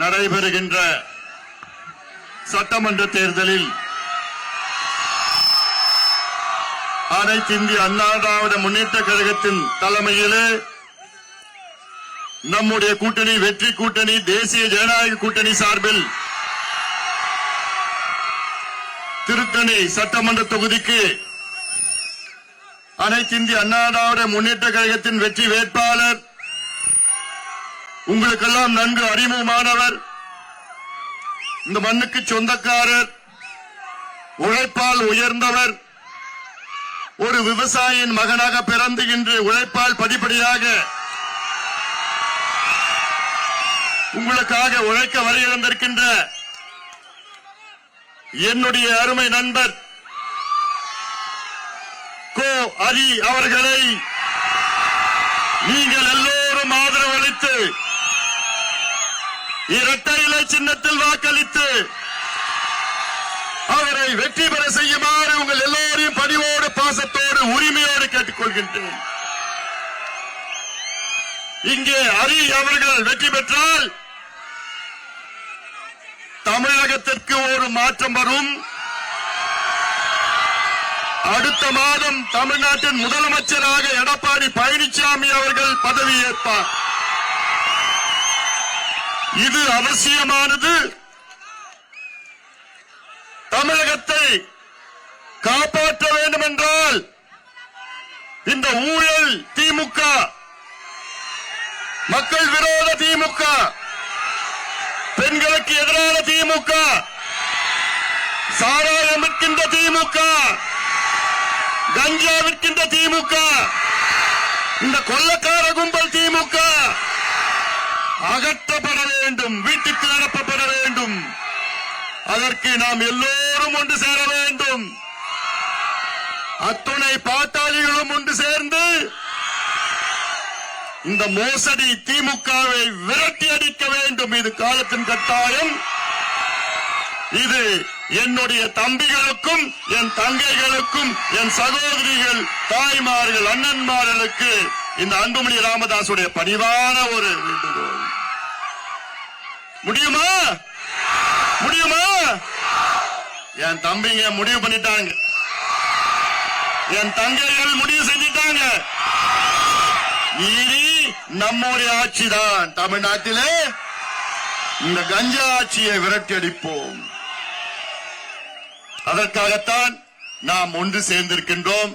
நடைபெறுகின்ற சட்டமன்ற தேர்தலில் அனைத்து இந்திய அண்ணா திராவிட முன்னேற்ற கழகத்தின் தலைமையிலே நம்முடைய கூட்டணி வெற்றி கூட்டணி தேசிய ஜனநாயக கூட்டணி சார்பில் திருத்தணி சட்டமன்ற தொகுதிக்கு அனைத்து இந்திய அண்ணா திராவிட முன்னேற்ற கழகத்தின் வெற்றி வேட்பாளர் உங்களுக்கெல்லாம் நன்கு அறிமுகமானவர், இந்த மண்ணுக்கு சொந்தக்காரர், உழைப்பால் உயர்ந்தவர், ஒரு விவசாயியின் மகனாக பிறந்து இன்று உழைப்பால் படிப்படியாக உங்களுக்காக உழைக்க வருகின்ற என்னுடைய அருமை நண்பர் கோ ஹரி அவர்களை நீங்கள் எல்லோரும் ஆதரவளித்து இரட்டை இலை சின்னத்தில் வாக்களித்து அவரை வெற்றி பெற செய்யுமாறு உங்கள் எல்லோரையும் பணிவோடு பாசத்தோடு உரிமையோடு கேட்டுக்கொள்கின்றேன். இங்கே ஹரி அவர்கள் வெற்றி பெற்றால் தமிழகத்திற்கு ஒரு மாற்றம் வரும். அடுத்த மாதம் தமிழ்நாட்டின் முதலமைச்சராக எடப்பாடி பழனிசாமி அவர்கள் பதவியேற்பார். இது அவசியமானது. தமிழகத்தை காப்பாற்ற வேண்டும் என்றால் இந்த ஊழல் திமுக, மக்கள் விரோத திமுக, பெண்களுக்கு எதிரான திமுக, சாராயம் விற்கின்ற திமுக, கஞ்சா விற்கின்ற திமுக, இந்த கொள்ளக்கார கும்பல் திமுக அகற்றப்பட வேண்டும், வீட்டுக்கு அனுப்பப்பட வேண்டும். அதற்கு நாம் எல்லோரும் ஒன்று சேர வேண்டும். அத்துணை பாட்டாளிகளும் ஒன்று சேர்ந்து இந்த மோசடி திமுகவை விரட்டி அடிக்க வேண்டும். இது காலத்தின் கட்டாயம். இது என்னுடைய தம்பிகளுக்கும் என் தங்கைகளுக்கும் என் சகோதரிகள் தாய்மார்கள் அண்ணன்மார்களுக்கு இந்த அன்புமணி ராமதாசுடைய பணிவான ஒரு வேண்டுகோள். முடியுமா? முடியுமா? என் தம்பிங்க முடிவு பண்ணிட்டாங்க, என் தங்கைகள் முடிவு செஞ்சிட்டாங்க. இனி நம்முடைய ஆட்சிதான் தமிழ்நாட்டிலே இந்த கஞ்சா ஆட்சியை விரட்டி அடிப்போம். அதற்காகத்தான் நாம் ஒன்று சேர்ந்திருக்கின்றோம்.